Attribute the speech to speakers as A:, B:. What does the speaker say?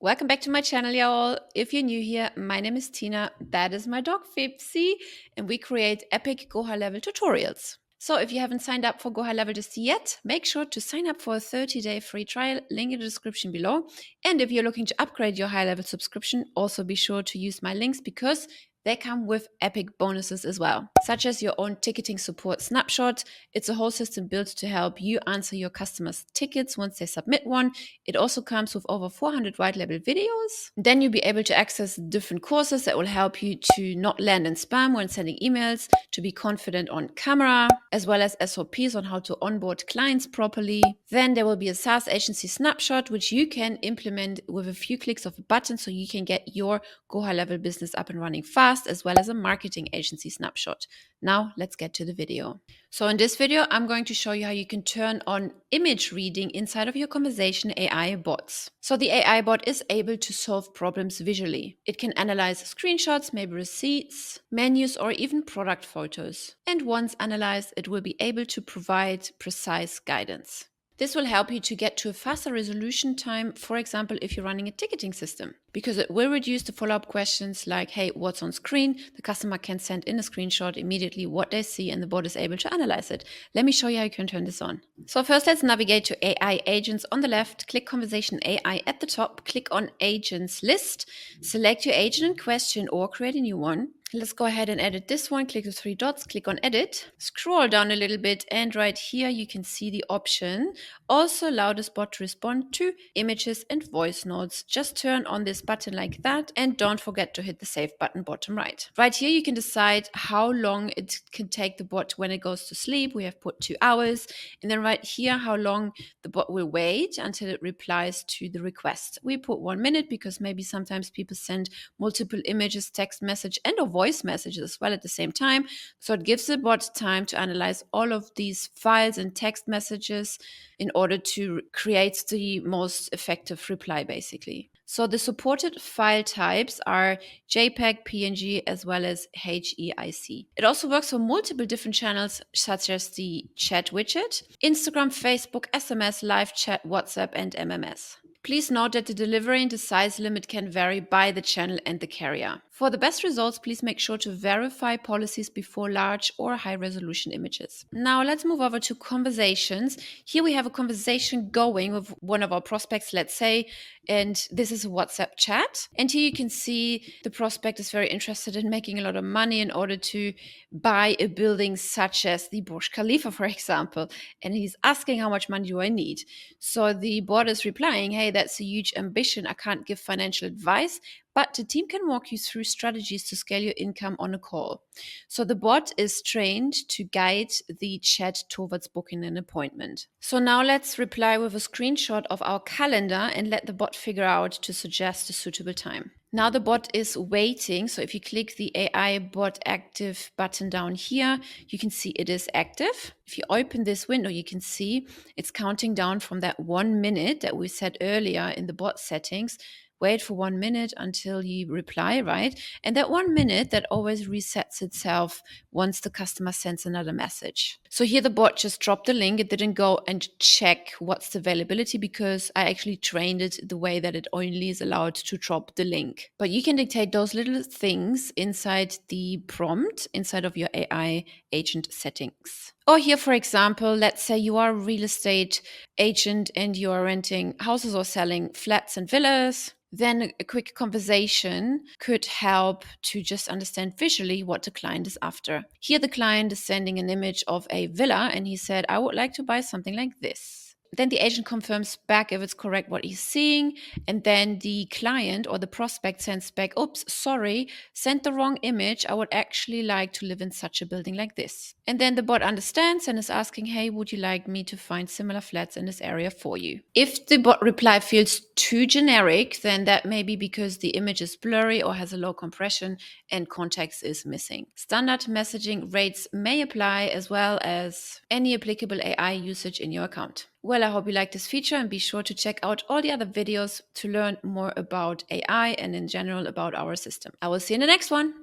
A: Welcome back to my channel, y'all. If you're new here, my name is Tina. That is my dog, Fipsy, and we create epic GohighLevel tutorials. So if you haven't signed up for GohighLevel just yet, make sure to sign up for a 30-day free trial, link in the description below. And if you're looking to upgrade your high-level subscription, also be sure to use my links because they come with epic bonuses as well, such as your own ticketing support snapshot. It's a whole system built to help you answer your customers' tickets once they submit one. It also comes with over 400 white label videos. Then you'll be able to access different courses that will help you to not land in spam when sending emails, to be confident on camera, as well as SOPs on how to onboard clients properly. Then there will be a SaaS agency snapshot, which you can implement with a few clicks of a button so you can get your GohighLevel business up and running fast, as well as a marketing agency snapshot. Now let's get to the video. So in this video, I'm going to show you how you can turn on image reading inside of your conversation AI bots. So the AI bot is able to solve problems visually. It can analyze screenshots, maybe receipts, menus, or even product photos. And once analyzed, it will be able to provide precise guidance. This will help you to get to a faster resolution time, for example, if you're running a ticketing system, because it will reduce the follow-up questions like, hey, what's on screen? The customer can send in a screenshot immediately what they see and the bot is able to analyze it. Let me show you how you can turn this on. So first, let's navigate to AI agents on the left, click Conversation AI at the top, click on Agents List, select your agent in question or create a new one. Let's go ahead and edit this one. Click the three dots, click on edit, scroll down a little bit, and right here you can see the option also allow this bot to respond to images and voice notes. Just turn on this button like that and don't forget to hit the save button bottom right. Right here you can decide how long it can take the bot when it goes to sleep. We have put 2 hours, and then right here how long the bot will wait until it replies to the request. We put 1 minute because maybe sometimes people send multiple images, text message, and or voice messages as well at the same time. So it gives the bot time to analyze all of these files and text messages in order to create the most effective reply, basically. So the supported file types are JPEG, PNG, as well as HEIC. It also works for multiple different channels, such as the chat widget, Instagram, Facebook, SMS, live chat, WhatsApp, and MMS. Please note that the delivery and the size limit can vary by the channel and the carrier. For the best results, please make sure to verify policies before large or high resolution images. Now let's move over to conversations. Here we have a conversation going with one of our prospects, let's say, and this is a WhatsApp chat. And here you can see the prospect is very interested in making a lot of money in order to buy a building such as the Burj Khalifa, for example. And he's asking, how much money do I need? So the bot is replying, hey, that's a huge ambition. I can't give financial advice, but the team can walk you through strategies to scale your income on a call. So the bot is trained to guide the chat towards booking an appointment. So now let's reply with a screenshot of our calendar and let the bot figure out to suggest a suitable time. Now the bot is waiting. So if you click the AI bot active button down here, you can see it is active. If you open this window, you can see it's counting down from that 1 minute that we set earlier in the bot settings. Wait for 1 minute until you reply, right? And that 1 minute, that always resets itself once the customer sends another message. So here the bot just dropped the link. It didn't go and check what's the availability because I actually trained it the way that it only is allowed to drop the link. But you can dictate those little things inside the prompt, inside of your AI agent settings. Or here, for example, let's say you are a real estate agent and you are renting houses or selling flats and villas. Then a quick conversation could help to just understand visually what the client is after. Here the client is sending an image of a villa and he said, I would like to buy something like this. Then the agent confirms back if it's correct what he's seeing. And then the client or the prospect sends back, oops, sorry, sent the wrong image. I would actually like to live in such a building like this. And then the bot understands and is asking, hey, would you like me to find similar flats in this area for you? If the bot reply feels too generic, then that may be because the image is blurry or has a low compression and context is missing. Standard messaging rates may apply as well as any applicable AI usage in your account. Well, I hope you like this feature and be sure to check out all the other videos to learn more about AI and in general about our system. I will see you in the next one.